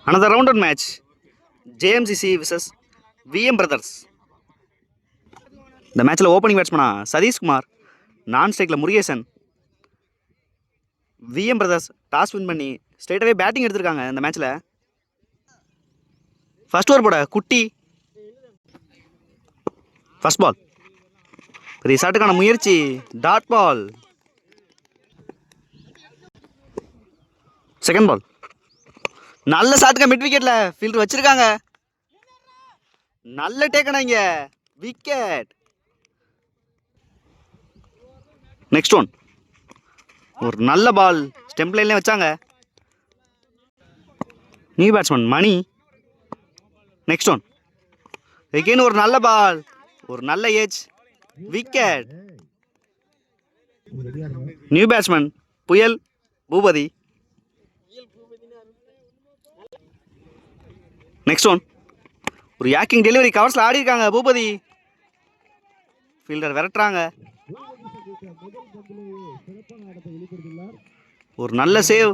Another round one match. JMCC vs VM Brothers. இந்த மேட்ச்சில் opening பேட்ஸ்மனா Satishkumar, நான் ஸ்ட்ரைக்கில் Murugesan. VM Brothers toss win பண்ணி ஸ்ட்ரைட்டாகவே பேட்டிங் எடுத்திருக்காங்க இந்த மேட்ச்சில். ஃபர்ஸ்ட் ஓவர் போட குட்டி. ஃபர்ஸ்ட் பால் பெரிய ஷாட்டுக்கான முயற்சி, டாட் பால். செகண்ட் பால் நல்ல ஷாட்டுங்க, மிட் விக்கெட்ல ஃபீல்டர் வச்சிருக்காங்க. நல்ல டேக்கனா இங்க, விக்கெட். நெக்ஸ்ட் ஒன் ஒரு நல்ல பால், ஸ்டெம்ப் லைன்ல வச்சாங்க. நியூ பேட்ஸ்மேன் மணி. நெக்ஸ்ட் ஒன் எகெயின் ஒரு நல்ல பால், ஒரு நல்ல ஏஜ், விக்கெட். நியூ பேட்ஸ்மேன் புயல் பூபதி. நெக்ஸ்ட் ஒன் ஒரு யாக்கிங் டெலிவரி, கவர்ஸில் ஆடி இருக்காங்க பூபதி. ஃபீல்டர் விரட்டுறாங்க. ஒரு நல்ல சேவ்,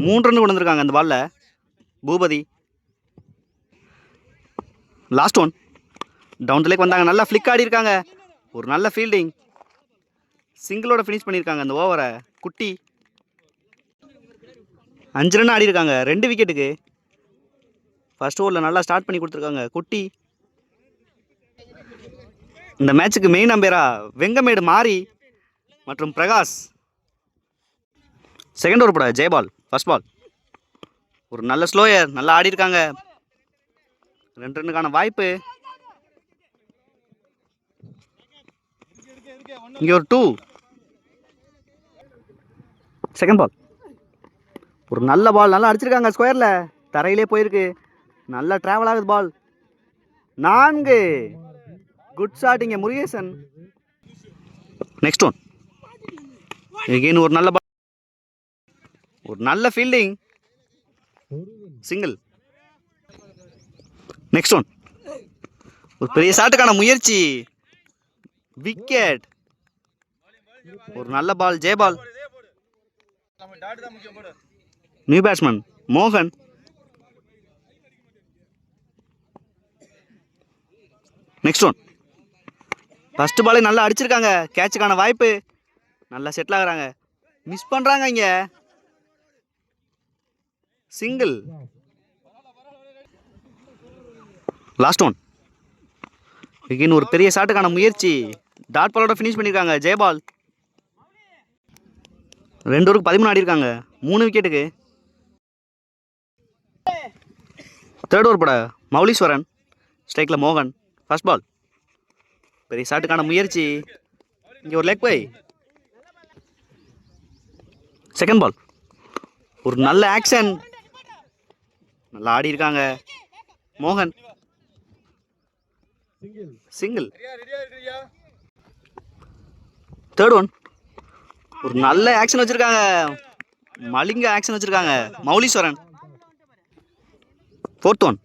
3 ரன் கொண்டு வந்திருக்காங்க அந்த பால்ல Boopathi. Last one down the leg வந்தாங்க, நல்லா ஃபிளிக் ஆடி இருக்காங்க. ஒரு நல்ல ஃபீல்டிங், சிங்கிளோட ஃபினிஷ் பண்ணியிருக்காங்க அந்த ஓவரை குட்டி. 5 ரன் ஆடி இருக்காங்க 2 விக்கெட்டுக்கு. ஃபர்ஸ்ட் ஓவரில் நல்லா ஸ்டார்ட் பண்ணி கொடுத்துருக்காங்க குட்டி. இந்த மேட்சுக்கு மெயின் அம்பையரா வெங்கமேடு மாறி மற்றும் பிரகாஷ். செகண்ட் ஓவர் போட ஜெயபால். ஃபர்ஸ்ட் பால் ஒரு நல்ல ஸ்லோயர், நல்லா ஆடி இருக்காங்க. 2 ரன்னுக்கான வாய்ப்பு. இங்கே ஒரு 2. செகண்ட் பால் ஒரு நல்ல பால், நல்லா அடிச்சிருக்காங்க ஸ்கொயர்ல, தரையிலே போயிருக்கு. நல்லா டிராவல் ஆகுது பால். 4. குட் ஷாட் இங்க முருகேசன். நெக்ஸ்ட் ஒன் எகெயின் ஒரு நல்ல பால், ஒரு நல்ல ஃபீல்டிங், சிங்கிள். நெக்ஸ்ட் ஒன் ஒரு பெரிய ஷாட்டுக்கான முயற்சி, விக்கெட். ஒரு நல்ல பால், ஜெயபால். நியூ பேட்ஸ்மேன் மோகன். நெக்ஸ்ட் ஒன் ஃபர்ஸ்ட் பாலே நல்லா அடிச்சிருக்காங்க, கேட்சுக்கான வாய்ப்பு. நல்லா செட்டில் ஆகுறாங்க, மிஸ் பண்றாங்க இங்க, சிங்கிள். லாஸ்ட் ஒன் எகெயின் ஒரு பெரிய ஷாட்டுக்கான முயற்சி, டாட் பாலோட ஃபினிஷ் பண்ணியிருக்காங்க ஜெயபால். 2 ஓவருக்கு 13 ஆடி இருக்காங்க 3 விக்கெட்டுக்கு. தேர்ட் ஓவர் போட மௌலீஸ்வரன், ஸ்ட்ரைக்கில் மோகன். ஃபர்ஸ்ட் பால் பெரிய ஷாட்டுக்கான முயற்சி, இங்கே ஒரு லெக் பை. செகண்ட் பால் ஒரு நல்ல ஆக்ஷன், நல்லா ஆடி இருக்காங்க மோகன், சிங்கிள். தேர்ட் ஒன் ஒரு நல்ல ஆக்ஷன் வச்சிருக்காங்க, மலிங்க ஆக்ஷன் வச்சிருக்காங்க மௌலீஸ்வரன். ஃபோர்த் ஒன்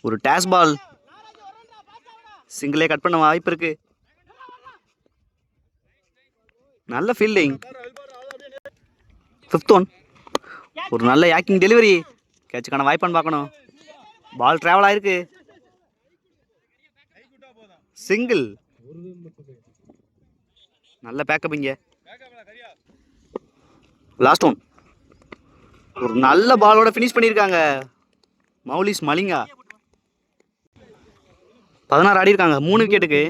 ஒரு டேஸ் பால், சிங்கிளே கட் பண்ண வாய்ப்பு இருக்கு. நல்ல ஃபீல்டிங். ஃபிஃப்த் ஒன் ஒரு நல்ல யாக்கிங் டெலிவரி, கேட்சுக்கான வாய்ப்பான்னு பார்க்கணும். பால் டிராவல் ஆயிருக்கு, சிங்கிள். நல்ல பேக்கப் இங்க. லாஸ்ட் ஒன் ஒரு நல்ல பாலோட ஃபினிஷ் பண்ணியிருக்காங்க மௌலிஸ் மலிங்கா. 16 ஆடி இருக்காங்க 3 விக்கெட்டுக்கு.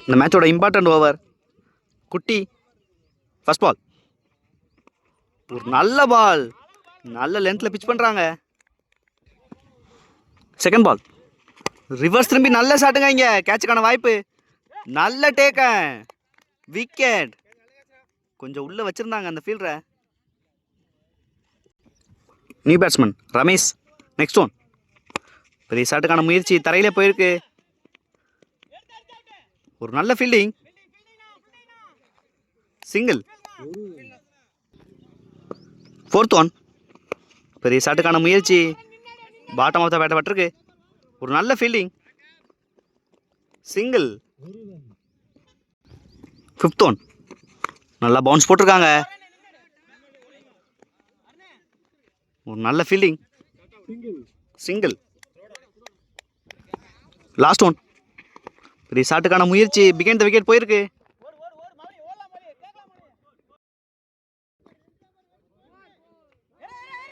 இந்த மேட்சோட இம்பார்ட்டன்ட் ஓவர் குட்டி. ஃபர்ஸ்ட் பால் ஒரு நல்ல பால், நல்ல லென்த்ல பிச் பண்றாங்க. செகண்ட் பால் ரிவர்ஸ் திரும்பி நல்ல ஷாட்டுங்க இங்க, கேட்சுக்கான வாய்ப்பு. நல்ல டேக்க, விக்கெட். கொஞ்சம் உள்ள வச்சிருந்தாங்க அந்த ஃபீல்டரை. New batsman Ramesh. Next one பெரிய ஷாட்டுக்கான முயற்சி, தரையிலே போயிருக்கு. ஒரு நல்ல ஃபீல்டிங், சிங்கிள். ஃபோர்த் ஒன் பெரிய ஷாட்டுக்கான முயற்சி, பாட்டம் ஆஃப் த பேட்டை பட்டிருக்கு. ஒரு நல்ல ஃபீல்டிங், சிங்கிள். Fifth one. நல்லா பவுன்ஸ் போட்டிருக்காங்க. ஒரு நல்ல ஃபீல்டிங். சிங்கிள். Last one. பெரிய ஷாட்டுக்கான முயற்சி. பிகைண்ட் த விக்கெட் போயிருக்கு.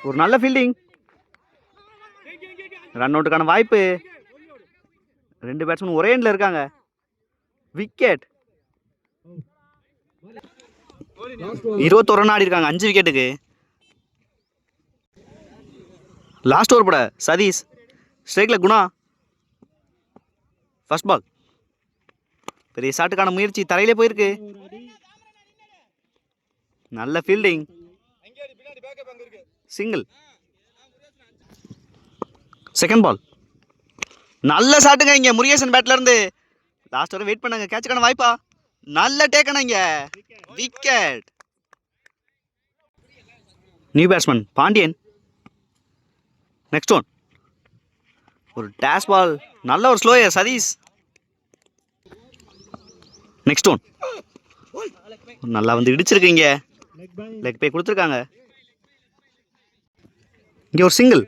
ஒரு நல்ல ஃபீல்டிங். ரன் அவுட்டுக்கான வாய்ப்பு. 2 பேட்ஸ்மேன் ஒரே எண்டில் இருக்காங்க. விக்கெட். 21 ரன் ஆடி இருக்காங்க 5 விக்கெட்டுக்கு. லாஸ்ட் ஓவர் போட சதீஷ். ஸ்ட்ரைக்கில் குணா. First ball. பெரிய ஷாட்டுக்கான முயற்சி. தரையிலே போயிருக்கு. நல்ல ஃபீல்டிங். சிங்கிள். செகண்ட் பால். நல்ல ஷாட்டுங்க இங்கே முருகேசன் பேட்ல இருந்து. லாஸ்ட் வரை வெயிட் பண்ணாங்க. கேட்சுக்கான வாய்ப்பா. நல்ல டேக்கன இங்க. Wicket. New batsman Pandiyan. Next one. ஒரு டேஷ் பால். நல்ல ஒரு ஸ்லோயர் சதீஷ். Next one. நல்லா வந்து இடிச்சிருக்கீங்க. லெக் பை கொடுத்துருக்காங்க. இங்கே ஒரு சிங்கிள்.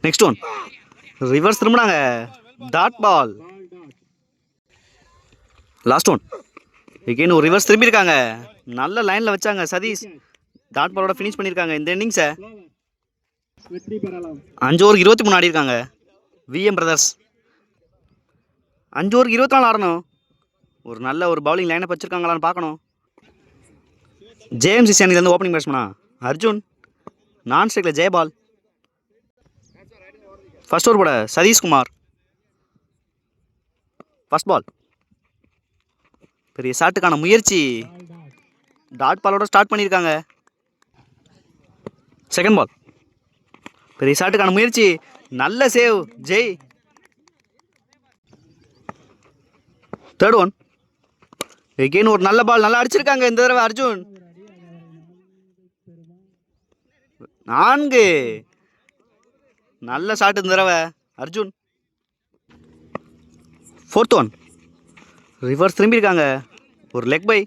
Next one. ரிவர்ஸ் திரும்பினாங்க. Dot ball. Last one. Again ஒரு ரிவர்ஸ் திரும்பியிருக்காங்க. நல்ல லைனில் வச்சாங்க சதீஷ். டாட் பாலோட ஃபினிஷ் பண்ணியிருக்காங்க இந்த இன்னிங்ஸை. 5 ஓவருக்கு 23 ஆடி இருக்காங்க விஎம் பிரதர்ஸ். 5 ஓவருக்கு 24 ஆடணும். ஒரு நல்ல ஒரு பவுலிங் லைனை வச்சுருக்காங்களான்னு பார்க்கணும். JMCC அணிலேருந்து opening பேட்ஸ்மேனா Arjun. நான் ஸ்ட்ரைக்கில் ஜெயபால். ஃபர்ஸ்ட் ஓவர் போட சதீஷ்குமார். First ball. பெரிய ஷாட்டுக்கான முயற்சி. டாட் பாலோட ஸ்டார்ட் பண்ணியிருக்காங்க. Second ball. பெரிய ஷாட்டுக்கான முயற்சி. நல்ல save Jai. Third one. Again ஒரு நல்ல பால். நல்லா அடிச்சிருக்காங்க இந்த தடவை அர்ஜுன். 4. நல்ல ஷாட் இந்த தடவை அர்ஜுன். Fourth one. ரிவர்ஸ் திரும்பியிருக்காங்க. ஒரு லெக் பை.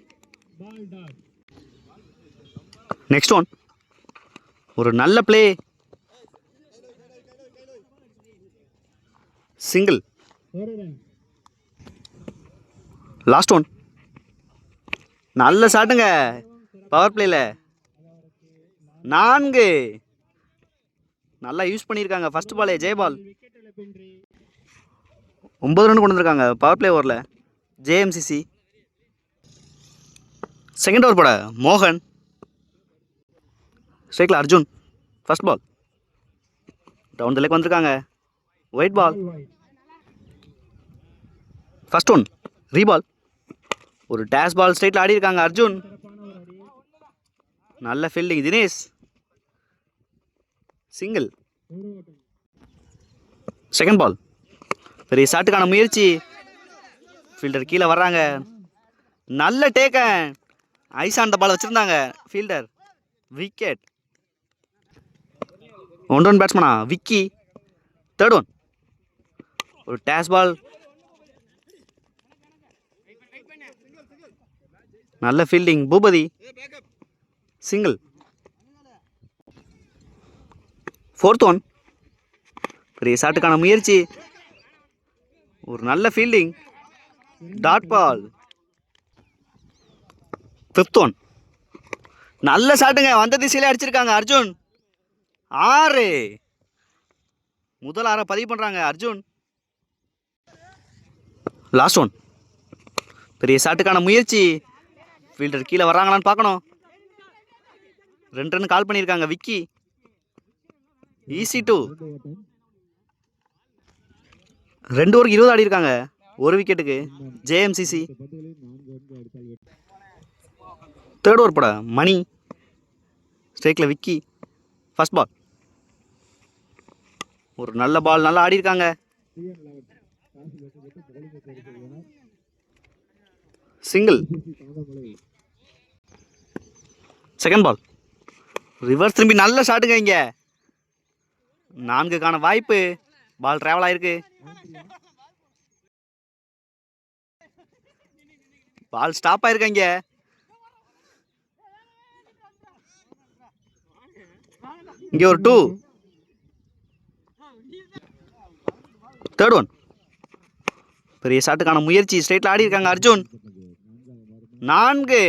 Next one. ஒரு நல்ல பிளே. சிங்கிள். Last one. நல்ல ஷாட்டுங்க பவர் பிளேல. 4. நல்லா யூஸ் பண்ணியிருக்காங்க ஃபர்ஸ்ட் பாலே ஜெயபால். 9 ரன் கொண்டு வந்திருக்காங்க பவர் பிளே ஓவரில் ஜேஎம்சிசி. செகண்ட் ஓவர் போட மோகன். ஸ்ட்ரைக்கில் Arjun. First ball. Down the leg வந்திருக்காங்க. Wide ball. First one. Reball. ஒரு டேஷ் பால் ஸ்ட்ரைட்டில் ஆடி இருக்காங்க அர்ஜுன். நல்ல fielding Dinesh. Single. Second ball. பெரிய ஷாட்டுக்கான முயற்சி. ஃபீல்டர் கீழே வர்றாங்க. நல்ல டேக்கன். ஐசான் பால் வச்சுருந்தாங்க ஃபீல்டர். விக்கெட். 1 ரன் பேட்ஸ்மேனா விக்கி. Third one. ஒரு டேஷ் பால். நல்ல fielding Boopathi. Single. Fourth one. பெரிய ஷாட்டுக்கான முயற்சி. ஒரு நல்ல fielding. Dot ball. Fifth one. நல்ல ஷாட்டுங்க வந்த திசையிலே அடிச்சிருக்காங்க அர்ஜுன். 6. முதல் 6 பதிவு பண்ணுறாங்க அர்ஜுன். Last one. பெரிய ஷாட்டுக்கான முயற்சி. ஃபீல்டர் கீழே வர்றாங்களான்னு பார்க்கணும். 2 ரன் கால் பண்ணியிருக்காங்க விக்கி. ஈஸி 2. 2 ஓவருக்கு 20 ஆடி இருக்காங்க ஒரு விக்கெட்டுக்கு ஜேஎம்சிசி. தேர்ட் ஓவர் போட மணி. ஸ்ட்ரைக்கில் விக்கி. First ball. ஒரு நல்ல பால். நல்லா ஆடி இருக்காங்க. சிங்கிள். செகண்ட் பால். ரிவர்ஸ் திரும்பி நல்ல ஷாட்டுங்க இங்கே. 4க்கான வாய்ப்பு. பால் டிராவல் ஆயிருக்கு. பால் ஸ்டாப் ஆயிருக்க இங்க. இங்க ஒரு 2. Third one. பெரிய ஷாட்டுக்கான முயற்சி. ஸ்ட்ரைட்ல ஆடி இருக்காங்க அர்ஜுன். 4.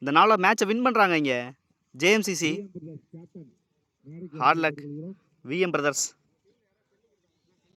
இந்த நாளில் மேட்சை வின் பண்ணுறாங்க இங்கே JMCC. Hard luck VM brothers.